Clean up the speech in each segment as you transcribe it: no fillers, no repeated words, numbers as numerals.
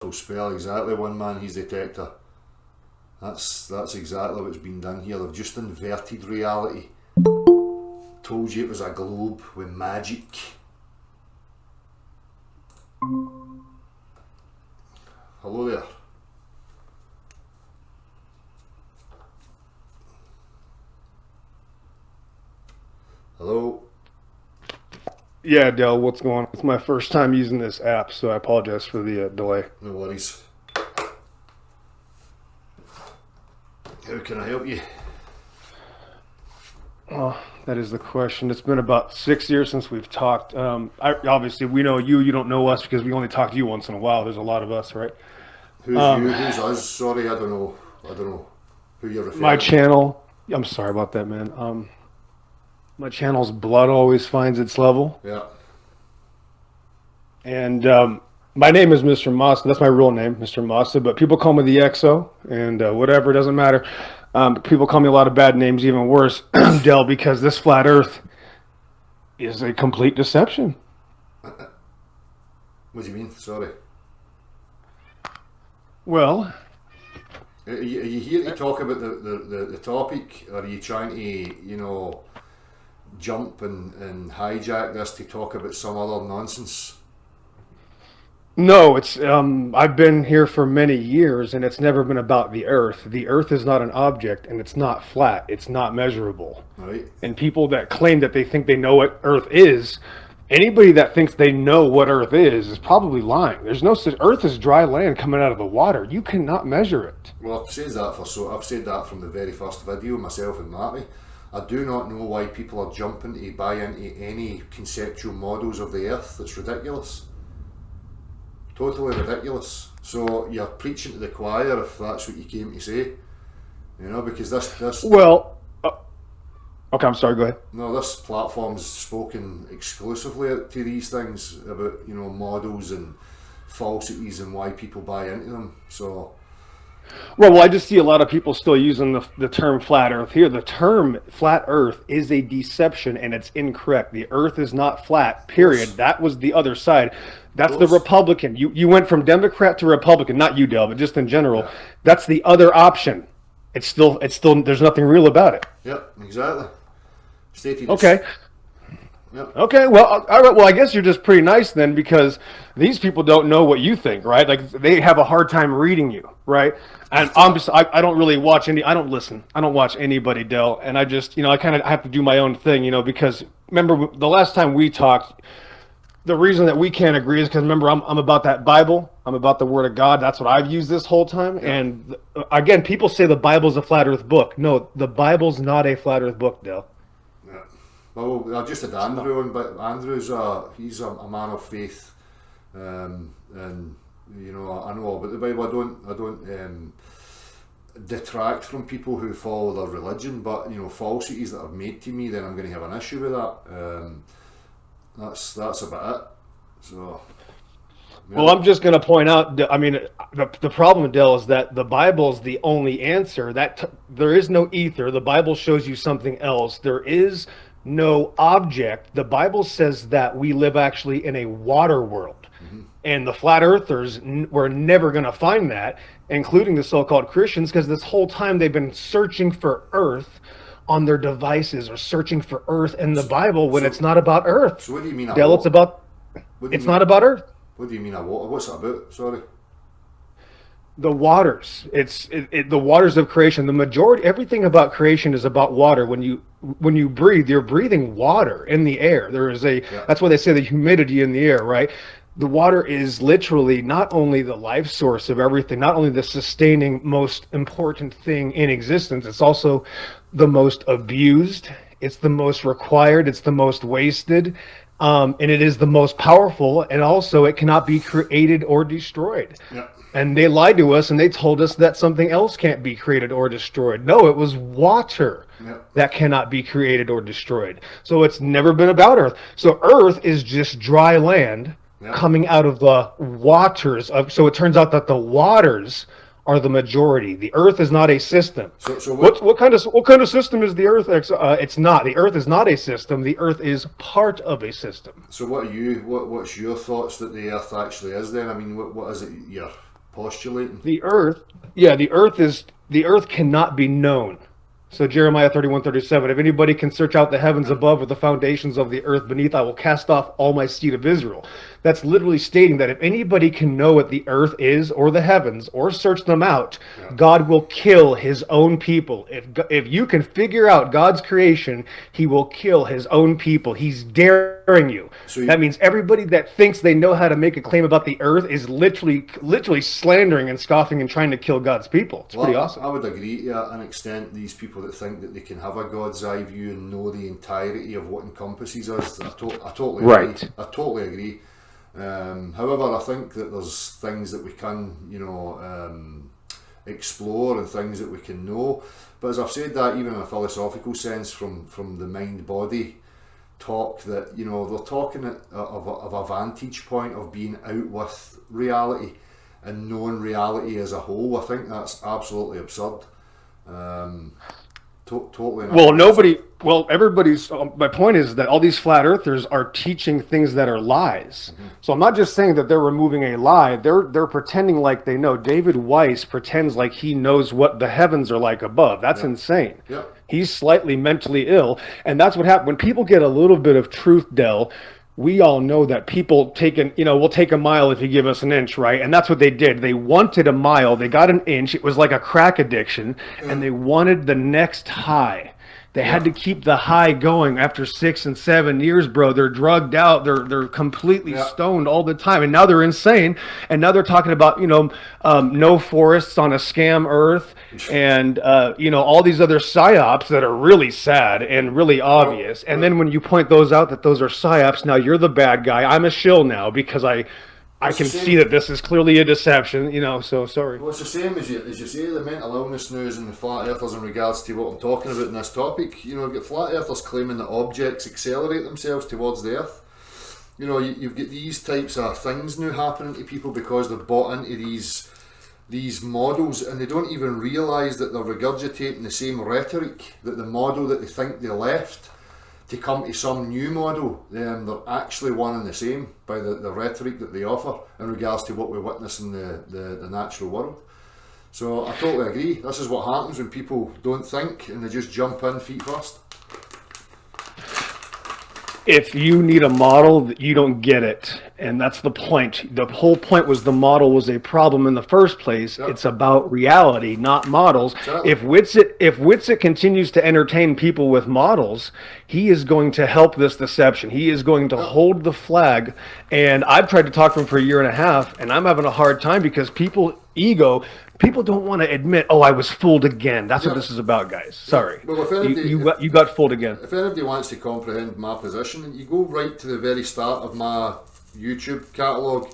will spell exactly one man, he's detector. That's exactly what's been done here. They've just inverted reality. Told you it was a globe with magic. Hello there. Hello. Yeah, Dell, what's going on? It's my first time using this app, so I apologize for the delay. No worries. How can I help you? Oh, that is the question. It's been about 6 years since we've talked. Obviously, we know you. You don't know us because we only talk to you once in a while. There's a lot of us, right? Who's Um, you? Who's us? Sorry, I don't know. I don't know who you're my referring to. channel. I'm sorry about that, man. My channel's Blood Always Finds Its Level, Yeah. and my name is Mr. Massa. That's my real name, Mr. Massa. But people call me the XO, and whatever, it doesn't matter. People call me a lot of bad names, even worse, Dell, because this flat Earth is a complete deception. What do you mean? Sorry. Well, Are you here to talk about the topic, or are you trying to, jump and hijack this to talk about some other nonsense? no, it's I've been here for many years and it's never been about the earth. The earth is not an object and it's not flat. It's not measurable. Right? And people that claim that they think they know what earth is, anybody that thinks they know what earth is probably lying. There's no such earth is dry land coming out of the water. You cannot measure it. Well, I've said that from the very first video, myself and Marty. I do not know why people are jumping to buy into any conceptual models of the earth. It's ridiculous. Totally ridiculous. So you're preaching to the choir if that's what you came to say. Because this Well, okay, I'm sorry, go ahead. no, this platform's spoken exclusively to these things about, models and falsities and why people buy into them. So Well, I just see a lot of people still using the term flat earth here. The term flat earth is a deception and it's incorrect. The earth is not flat, period. That was the other side. That's the course. Republican. You went from Democrat to Republican, not you, Del, but just in general. Yeah. That's the other option. It's still there's nothing real about it. Yep, exactly. Stated Okay. Yep. Okay, well, all right. Well, I guess you're just pretty nice then, because these people don't know what you think, right? Like they have a hard time reading you, right? And I don't really watch any. I don't listen. I don't watch anybody, Dell. And I just, I kind of have to do my own thing, because remember the last time we talked, the reason that we can't agree is because remember I'm about that Bible. I'm about the Word of God. That's what I've used this whole time. Yeah. And again, people say the Bible's a flat Earth book. No, the Bible's not a flat Earth book, Dell. Yeah. Well, I just had Andrew on, but Andrew's he's a man of faith, and I know all about the Bible. I don't detract from people who follow their religion, but falsities that are made to me, then I'm going to have an issue with that. That's about it. So. Yeah. Well, I'm just going to point out. I mean, the problem, Dell, is that the Bible is the only answer. There is no ether. The Bible shows you something else. There is no object. The Bible says that we live actually in a water world, and the flat earthers were never going to find that, including the so-called Christians, because this whole time they've been searching for Earth on their devices or searching for Earth in the Bible when so- it's not about Earth. So what do you mean? Dell, it's about. What do you It's mean? not about Earth. What do you mean? What's it about? Sorry. The waters. The waters of creation. The majority, everything about creation is about water. When you breathe, you're breathing water in the air. There is a. Yeah. That's why they say the humidity in the air, right? The water is literally not only the life source of everything, not only the sustaining most important thing in existence. It's also the most abused. It's the most required. It's the most wasted. And it is the most powerful, and also it cannot be created or destroyed. Yeah. And they lied to us and they told us that something else can't be created or destroyed. No, it was water Yeah. that cannot be created or destroyed. So it's never been about Earth. So Earth is just dry land Yeah. coming out of the waters of. So it turns out that the waters are the majority. The Earth is not a system. So What kind of system is the Earth? It's not. The Earth is not a system. The Earth is part of a system. So what's your thoughts that the Earth actually is then? I mean, what is it postulating. The earth, the earth cannot be known. So Jeremiah 31:37, if anybody can search out the heavens above or the foundations of the earth beneath, I will cast off all my seed of Israel. That's literally stating that if anybody can know what the earth is or the heavens or search them out, God will kill his own people. If you can figure out God's creation, he will kill his own people. He's daring you. So that means everybody that thinks they know how to make a claim about the earth is literally slandering and scoffing and trying to kill God's people. It's pretty awesome. I would agree to an extent. These people that think that they can have a God's eye view and know the entirety of what encompasses us, I totally Right. agree. I totally agree. However, I think that there's things that we can, explore and things that we can know. But as I've said that, even in a philosophical sense, from the mind-body talk, that they're talking of a vantage point of being out with reality and knowing reality as a whole. I think that's absolutely absurd. Totally. Everybody's. My point is that all these flat earthers are teaching things that are lies. Mm-hmm. So I'm not just saying that they're removing a lie. They're pretending like they know. David Weiss pretends like he knows what the heavens are like above. That's insane. Yeah. He's slightly mentally ill, and that's what happens when people get a little bit of truth, Del. We all know that people we'll take a mile if you give us an inch, right? And that's what they did. They wanted a mile. They got an inch. It was like a crack addiction, and they wanted the next high. They had to keep the high going after 6 and 7 years, bro. They're drugged out. They're completely stoned all the time. And now they're insane. And now they're talking about, no forests on a scam earth and, all these other psyops that are really sad and really obvious. And then when you point those out that those are psyops, now you're the bad guy. I'm a shill now because I can see that this is clearly a deception, so sorry. Well, it's the same as you say, the mental illness news and the flat earthers in regards to what I'm talking about in this topic. You've got flat earthers claiming that objects accelerate themselves towards the earth. You've got these types of things now happening to people because they've bought into these models, and they don't even realise that they're regurgitating the same rhetoric, that the model that they think they left to come to some new model, they're actually one and the same by the rhetoric that they offer in regards to what we witness in the natural world. So I totally agree. This is what happens when people don't think and they just jump in feet first. If you need a model, you don't get it. And that's the point. The whole point was the model was a problem in the first place. Yep. It's about reality, not models. Exactly. If Whitsitt continues to entertain people with models, he is going to help this deception. He is going to hold the flag. And I've tried to talk to him for a year and a half, and I'm having a hard time because people don't want to admit, I was fooled again. That's what this is about, guys. Sorry. Well, if you got fooled again. If anybody wants to comprehend my position, you go right to the very start of my YouTube catalogue,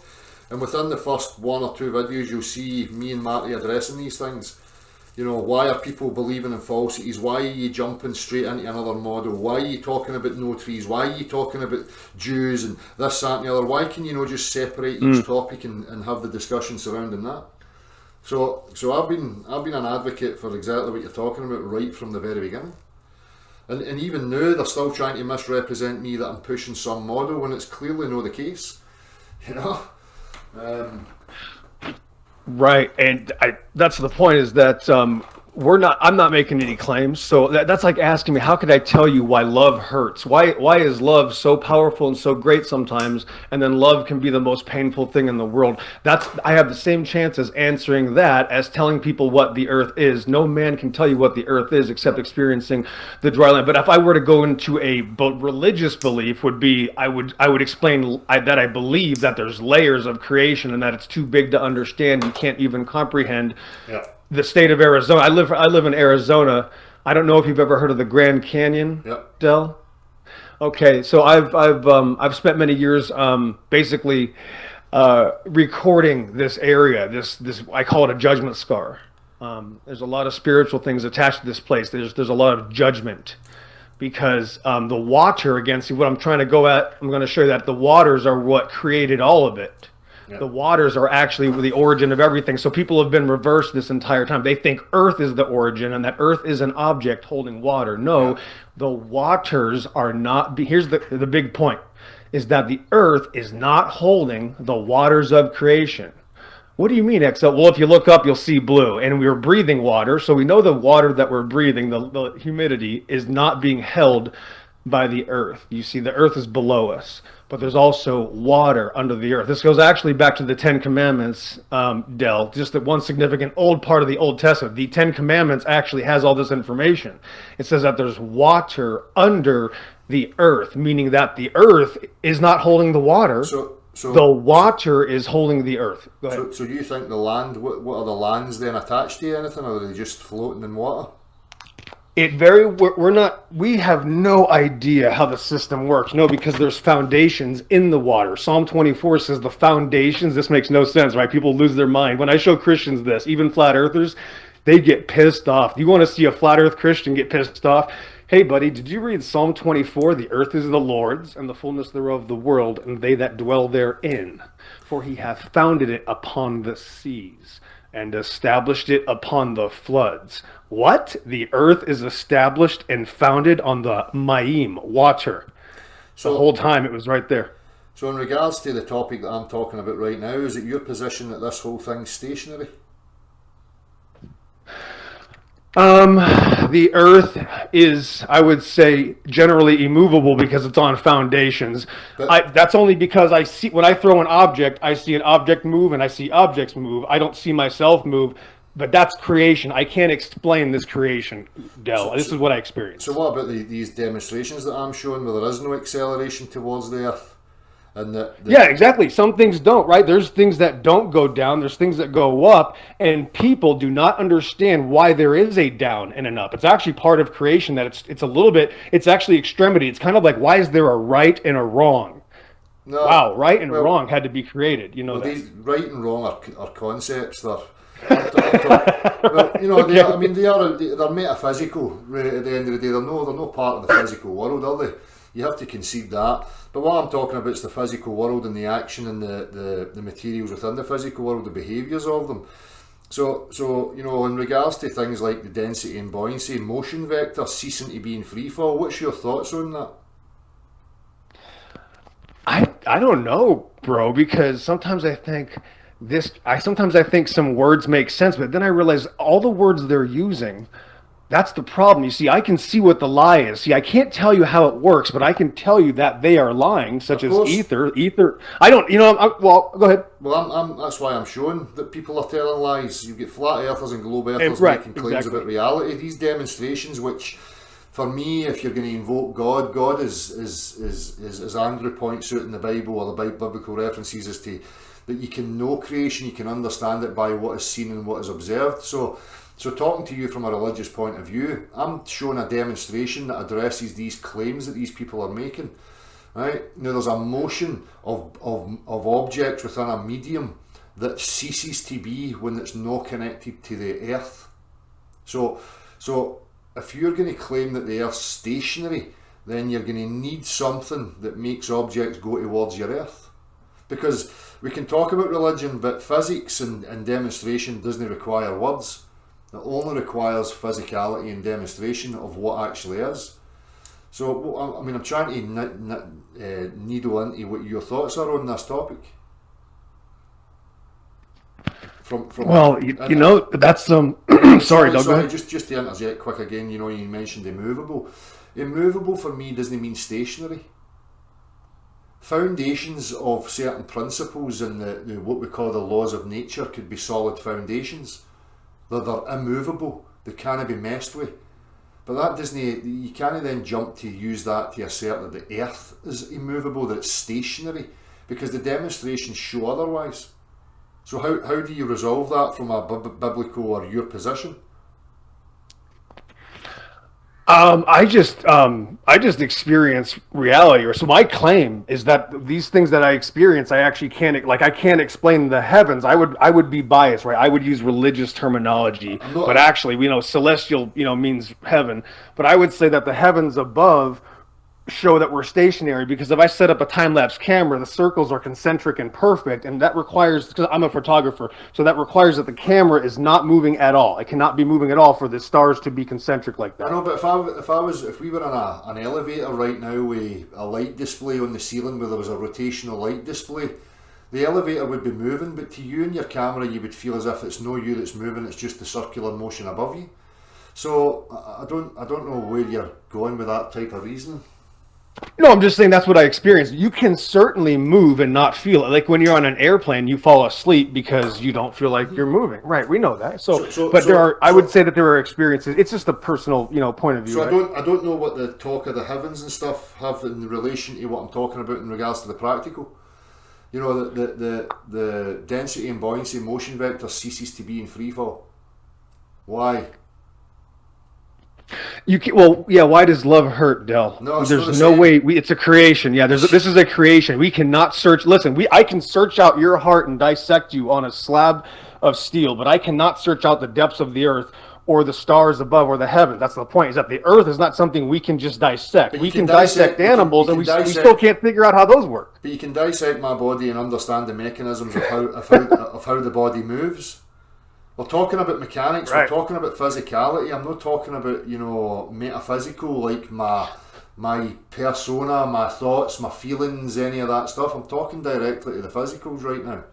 and within the first 1 or 2 videos, you'll see me and Marty addressing these things. Why are people believing in falsities? Why are you jumping straight into another model? Why are you talking about no trees? Why are you talking about Jews and this, that, and the other? Why can you just separate each topic and have the discussion surrounding that? So I've been an advocate for exactly what you're talking about right from the very beginning. And even now they're still trying to misrepresent me that I'm pushing some model when it's clearly not the case. Right, and that's the point is that I'm not making any claims. So that's like asking me, how could I tell you why love hurts? Why is love so powerful and so great sometimes, and then love can be the most painful thing in the world? I have the same chance as answering that as telling people what the earth is. No man can tell you what the earth is except experiencing the dry land. But if I were to go into a religious belief, I would explain that I believe that there's layers of creation and that it's too big to understand. You can't even comprehend. Yeah. The state of Arizona. I live in Arizona. I don't know if you've ever heard of the Grand Canyon, Del. Okay, so I've spent many years basically recording this area. This I call it a judgment scar. There's a lot of spiritual things attached to this place. There's a lot of judgment because the water against what I'm trying to go at. I'm going to show you that the waters are what created all of it. Yep. The waters are actually the origin of everything. So people have been reversed this entire time. They think Earth is the origin and that Earth is an object holding water. No, the waters are not. Here's the big point, is that the Earth is not holding the waters of creation. What do you mean, XL? Well, if you look up, you'll see blue. And we were breathing water. So we know the water that we're breathing, the humidity, is not being held by the earth. You see, the earth is below us, but there's also water under the earth. This goes actually back to the Ten Commandments, Del, just that one significant old part of the Old Testament. The Ten Commandments actually has all this information. It says that there's water under the earth, meaning that the earth is not holding the water. The water is holding the earth. Go ahead. So do you think the land, what are the lands then attached to anything, or are they just floating in water? We have no idea how the system works. No, because there's foundations in the water. Psalm 24 says the foundations. This makes no sense, right? People lose their mind. When I show Christians this, even flat earthers, they get pissed off. Do you want to see a flat earth Christian get pissed off? Hey, buddy, did you read Psalm 24? The earth is the Lord's, and the fullness thereof the world, and they that dwell therein. For he hath founded it upon the seas, and established it upon the floods. What? The earth is established and founded on the Maim, water. So the whole time it was right there. So in regards to the topic that I'm talking about right now, is it your position that this whole thing's stationary? The earth is, I would say, generally immovable because it's on foundations. That's only because I see, when I throw an object, I see an object move and I see objects move. I don't see myself move, but that's creation. I can't explain this creation, Del. This is what I experienced. So what about these demonstrations that I'm showing where there is no acceleration towards the earth? Yeah, exactly. Some things don't, right? There's things that don't go down. There's things that go up. And people do not understand why there is a down and an up. It's actually part of creation that it's a little bit, it's actually extremity. It's kind of like, why is there a right and a wrong? No, wow, right and wrong had to be created. You know that. These right and wrong are concepts. They're they're metaphysical. Right, at the end of the day, they're no part of the physical world, are they? You have to concede that. But what I'm talking about is the physical world and the action and the materials within the physical world, the behaviours of them. So in regards to things like the density and buoyancy, motion vector ceasing to be in free fall, what's your thoughts on that? I don't know, bro, because sometimes I think some words make sense, but then I realize all the words they're using, that's the problem. You see, I can see what the lie is. See, I can't tell you how it works, but I can tell you that they are lying, such as ether. I don't, well, go ahead. Well, that's why I'm showing that people are telling lies. You get flat earthers and globe earthers making claims about reality. These demonstrations, which, for me, if you're going to invoke God is as Andrew points out in the Bible or the biblical references, is to that you can know creation, you can understand it by what is seen and what is observed. So talking to you from a religious point of view, I'm showing a demonstration that addresses these claims that these people are making. Right? Now there's a motion of objects within a medium that ceases to be when it's not connected to the earth. So if you're going to claim that the earth's stationary, then you're going to need something that makes objects go towards your earth. Because we can talk about religion, but physics and demonstration doesn't require words. It only requires physicality and demonstration of what actually is. So, I mean, I'm trying to needle into what your thoughts are on this topic. That's some. Sorry, Doug. Sorry, just to interject quick again. You mentioned immovable. Immovable for me doesn't mean stationary. Foundations of certain principles and the what we call the laws of nature could be solid foundations. They're immovable. They can't be messed with. But that doesn't. You can't then jump to use that to assert that the earth is immovable, that it's stationary, because the demonstrations show otherwise. So how do you resolve that from a biblical or your position? I just experience reality. So my claim is that these things that I experience, I actually I can't explain the heavens. I would be biased, right? I would use religious terminology, but actually, celestial, means heaven. But I would say that the heavens above show that we're stationary, because if I set up a time-lapse camera, the circles are concentric and perfect, and that requires, because I'm a photographer, so that requires that the camera is not moving at all. It cannot be moving at all for the stars to be concentric like that. I know, but if we were in an elevator right now with a light display on the ceiling where there was a rotational light display, The elevator would be moving, but to you and your camera, you would feel as if it's no you that's moving, it's just the circular motion above you. So I don't know where you're going with that type of reasoning. No, I'm just saying that's what I experienced. You can certainly move and not feel it. Like when you're on an airplane, you fall asleep because you don't feel like you're moving. Right, we know that. I would say that there are experiences. It's just a personal, point of view. So right? I don't know what the talk of the heavens and stuff have in relation to what I'm talking about in regards to the practical. You know, the density and buoyancy motion vector ceases to be in free fall. Why? Why does love hurt, Del? No, there's no way. It's a creation. Yeah, this is a creation. We cannot search. Listen, I can search out your heart and dissect you on a slab of steel, but I cannot search out the depths of the earth or the stars above or the heavens. That's the point. Is that the earth is not something we can just dissect. We can dissect animals, and we still can't figure out how those work. But you can dissect my body and understand the mechanisms of how the body moves. We're talking about mechanics, right. We're talking about physicality. I'm not talking about, metaphysical, like my persona, my thoughts, my feelings, any of that stuff. I'm talking directly to the physicals right now.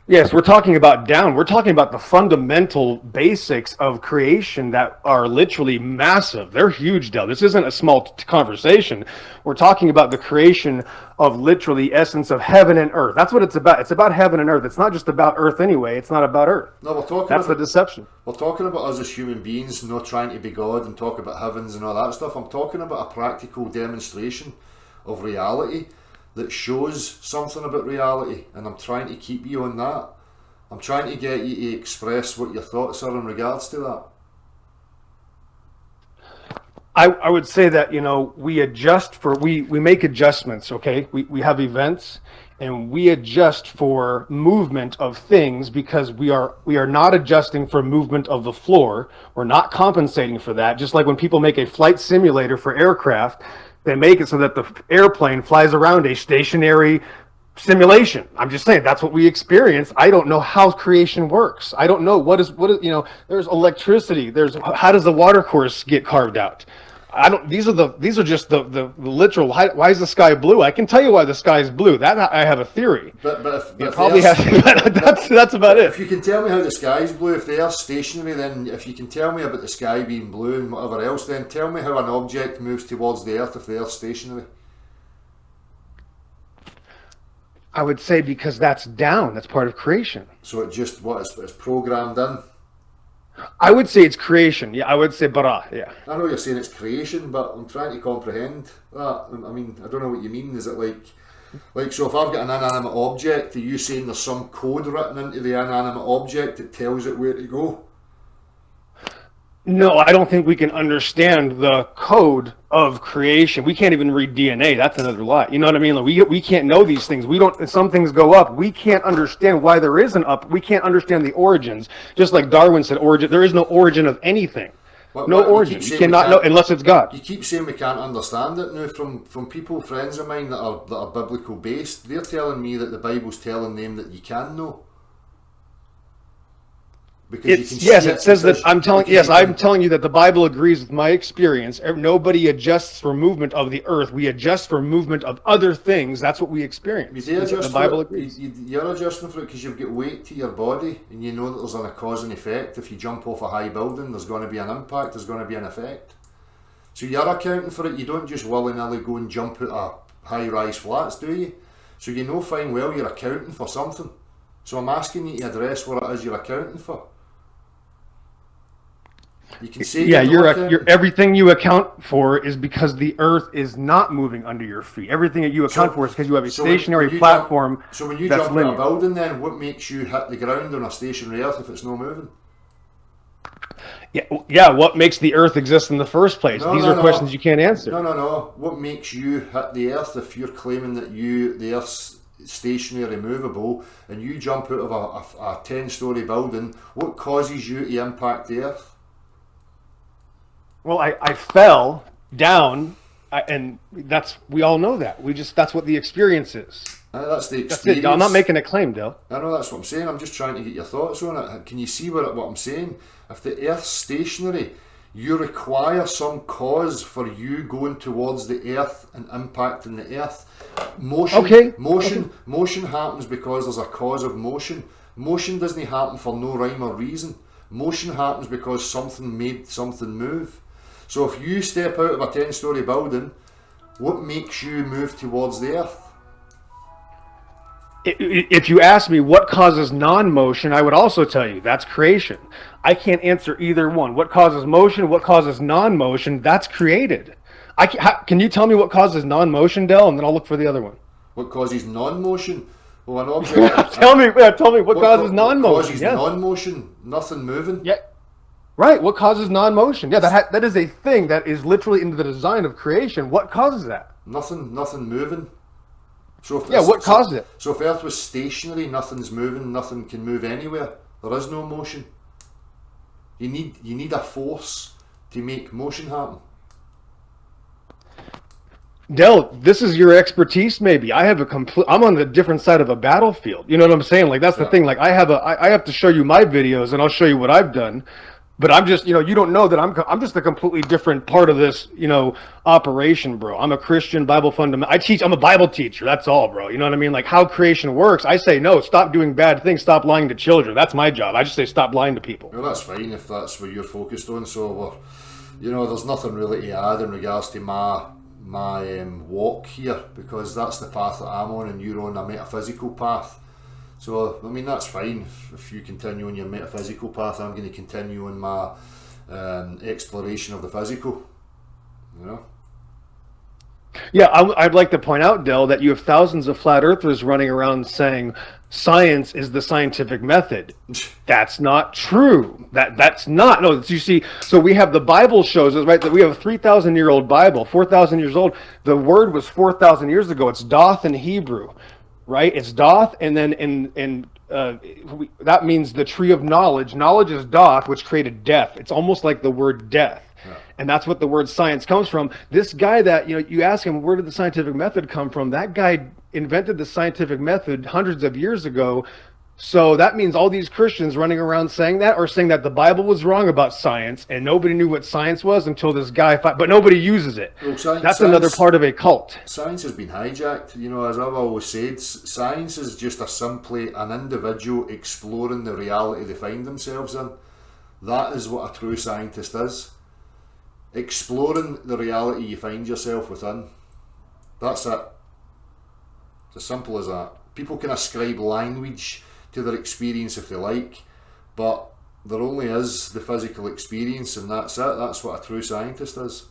Yes, we're talking about down. We're talking about the fundamental basics of creation that are literally massive. They're huge, Del. This isn't a small conversation. We're talking about the creation of literally essence of heaven and earth. That's what it's about. It's about heaven and earth. It's not just about earth anyway. It's not about earth. No, that's the deception. We're talking about us as human beings, not trying to be God and talk about heavens and all that stuff. I'm talking about a practical demonstration of reality that shows something about reality, and I'm trying to keep you on that. I'm trying to get you to express what your thoughts are in regards to that. I would say that, we make adjustments, okay? We have events, and we adjust for movement of things because we are not adjusting for movement of the floor. We're not compensating for that. Just like when people make a flight simulator for aircraft, they make it so that the airplane flies around a stationary simulation. I'm just saying that's what we experience. I don't know how creation works. I don't know what is there's electricity. How does the water course get carved out? These are just the literal. Why is the sky blue? I can tell you why the sky is blue. That I have a theory. But that's about it. If you can tell me how the sky is blue, if they are stationary, then if you can tell me about the sky being blue and whatever else, then tell me how an object moves towards the earth if they are stationary. I would say because that's down. That's part of creation. So it's programmed in. I would say it's creation. Yeah, I would say bara. Yeah. I know you're saying it's creation, but I'm trying to comprehend that. I mean, I don't know what you mean. Is it like so? If I've got an inanimate object, are you saying there's some code written into the inanimate object that tells it where to go? No, I don't think we can understand the code of creation. We can't even read DNA. That's another lie. You know what I mean? Like we can't know these things. We don't. Some things go up. We can't understand why there is an up. We can't understand the origins. Just like Darwin said, origin. There is no origin of anything. No origin. You cannot know unless it's God. You keep saying we can't understand it now. From people, friends of mine that are biblical based, they're telling me that the Bible's telling them that you can know. It says that I'm telling you that the Bible agrees with my experience. Nobody adjusts for movement of the earth. We adjust for movement of other things. That's what we experience. The Bible agrees. You're adjusting for it because you've got weight to your body, and you know that there's a cause and effect. If you jump off a high building, there's going to be an impact. There's going to be an effect. So you're accounting for it. You don't just willy-nilly go and jump out of high-rise flats, do you? So you know fine well you're accounting for something. So I'm asking you to address what it is you're accounting for. You can say you're everything you account for is because the earth is not moving under your feet. Everything that you account for is because you have a stationary platform. So when you jump in a building, then what makes you hit the ground on a stationary earth if it's not moving? Yeah. What makes the earth exist in the first place? These are questions you can't answer. No. What makes you hit the earth if you're claiming that the earth's stationary, movable, and you jump out of a 10-story building? What causes you to impact the earth? Well, I fell down, and we all know that. That's what the experience is. That's the experience. That's it. I'm not making a claim, Dale. I know that's what I'm saying. I'm just trying to get your thoughts on it. Can you see what I'm saying? If the Earth's stationary, You require some cause for you going towards the earth and impacting the earth. Motion happens because there's a cause of motion. Motion doesn't happen for no rhyme or reason. Motion happens because something made something move. So if you step out of a 10-story building, what makes you move towards the earth? If you ask me what causes non-motion, I would also tell you that's creation. I can't answer either one. What causes motion, what causes non-motion, that's created. Can you tell me what causes non-motion, Del, and then I'll look for the other one. What causes non-motion? Well, an object. tell me what causes non-motion. What causes non-motion? Nothing moving. Yeah. Right. What causes non-motion? Yeah, that is a thing that is literally in the design of creation. What causes that? Nothing moving. So what caused it? So if Earth was stationary, nothing's moving, nothing can move anywhere. There is no motion. You need a force to make motion happen. Del, this is your expertise. Maybe I'm on the different side of a battlefield. You know what I'm saying? Like that's the thing. Like I have to show you my videos, and I'll show you what I've done. But I'm just, you don't know that I'm just a completely different part of this, operation, bro. I'm a Christian Bible fundamental. I'm a Bible teacher. That's all, bro. You know what I mean? Like how creation works. I say, no, stop doing bad things. Stop lying to children. That's my job. I just say, stop lying to people. Well, that's fine if that's what you're focused on. So there's nothing really to add in regards to my walk here, because that's the path that I'm on and you're on a metaphysical path. So, I mean, that's fine. If you continue on your metaphysical path, I'm going to continue on my exploration of the physical. Yeah, I'd like to point out, Del, that you have thousands of flat earthers running around saying science is the scientific method. That's not true. That's not. No, you see, so we have the Bible shows us, right, that we have a 3,000-year-old Bible, 4,000 years old. The word was 4,000 years ago. It's Doth in Hebrew. Right, it's Doth, and then that means the tree of knowledge. Knowledge is Doth, which created death. It's almost like the word death, and that's what the word science comes from. This guy that you ask him, where did the scientific method come from? That guy invented the scientific method hundreds of years ago. So that means all these Christians running around saying that, or saying that the Bible was wrong about science, and nobody knew what science was until this guy, but nobody uses it. Well, that's another part of a cult. Science has been hijacked. As I've always said, science is just simply an individual exploring the reality they find themselves in. That is what a true scientist is. Exploring the reality you find yourself within. That's it. It's as simple as that. People can ascribe language to their experience if they like, but there only is the physical experience, and that's it. That's what a true scientist is.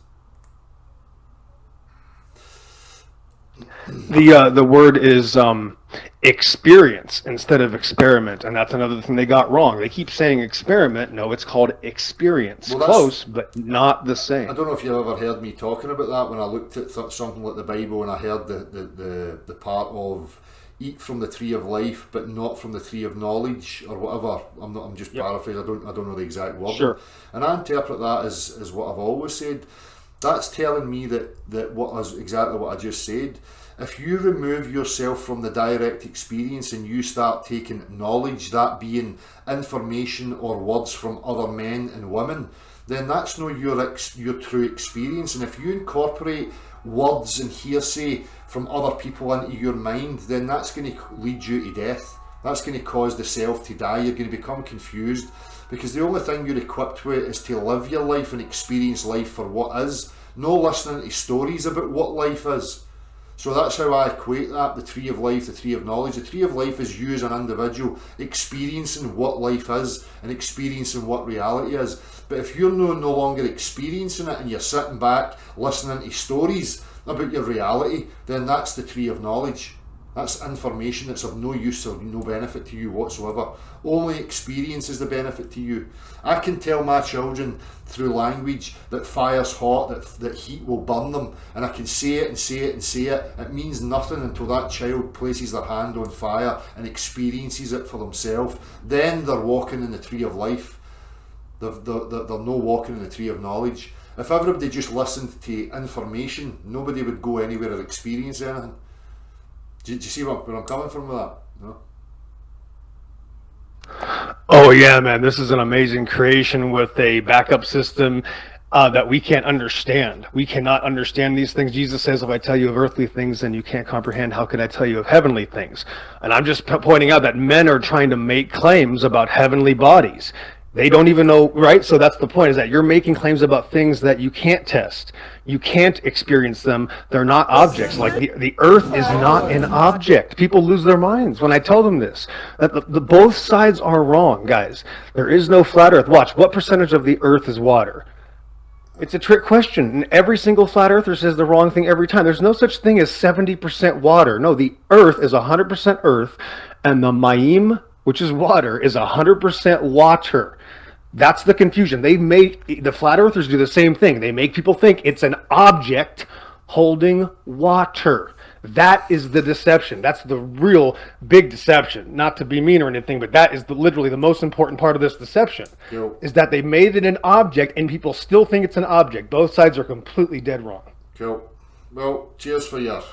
The word is experience instead of experiment, and that's another thing they got wrong. They keep saying experiment. No, it's called experience. Well, close, but not the same. I don't know if you've ever heard me talking about that when I looked at something like the Bible, and I heard the part of eat from the tree of life, but not from the tree of knowledge, or whatever. I'm just paraphrasing. I don't know the exact word. Sure. And I interpret that as what I've always said. That's telling me that what is exactly what I just said. If you remove yourself from the direct experience and you start taking knowledge, that being information or words from other men and women, then that's not your true experience. And if you incorporate words and hearsay from other people into your mind, then that's going to lead you to death. That's going to cause the self to die. You're going to become confused, because the only thing you're equipped with is to live your life and experience life for what is, no listening to stories about what life is. So that's how I equate that, the tree of life, the tree of knowledge. The tree of life is you as an individual experiencing what life is and experiencing what reality is. But if you're no longer experiencing it and you're sitting back listening to stories about your reality, then that's the tree of knowledge. That's information that's of no use or no benefit to you whatsoever. Only experience is the benefit to you. I can tell my children through language that fire's hot, that heat will burn them, and I can say it and say it and say it. It means nothing until that child places their hand on fire and experiences it for themselves. Then they're walking in the tree of life. They're no walking in the tree of knowledge. If everybody just listened to information, nobody would go anywhere or experience anything. Do you see where I'm coming from with that? No? Oh yeah, man, this is an amazing creation with a backup system. that we can't understand. We cannot understand these things. Jesus says, if I tell you of earthly things and you can't comprehend, how can I tell you of heavenly things? And I'm just pointing out that men are trying to make claims about heavenly bodies. They don't even know, right? So that's the point, is that you're making claims about things that you can't test. You can't experience them. They're not objects. Like the earth is not an object. People lose their minds when I tell them this. That the both sides are wrong, guys. There is no flat earth. Watch, what percentage of the earth is water? It's a trick question, and every single flat earther says the wrong thing every time. There's no such thing as 70% water. No, the earth is 100% earth, and the Mayim, which is water, is 100% water. That's the confusion. The flat earthers do the same thing. They make people think it's an object holding water. That is the deception. That's the real big deception. Not to be mean or anything, but that is literally the most important part of this deception. Cool. Is that they made it an object and people still think it's an object. Both sides are completely dead wrong. Cool. Well, cheers for your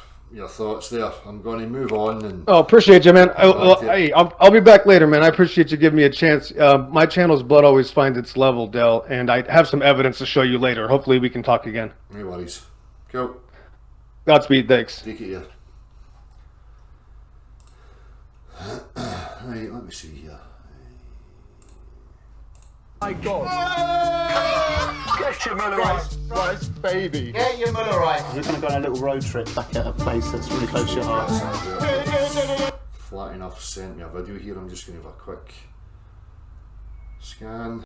thoughts there. I'm going to move on. And Oh, appreciate you, man. I'll be back later, man. I appreciate you giving me a chance. My channel's blood always finds its level, Del, and I have some evidence to show you later. Hopefully we can talk again. No worries. Cool. Godspeed, thanks. Take it here. Right, let me see here. My God. Get your Rice, baby. Get your Mullerite. We're going to go on a little road trip back at a place that's really close to your heart. Flat enough sent me a video here. I'm just going to have a quick scan.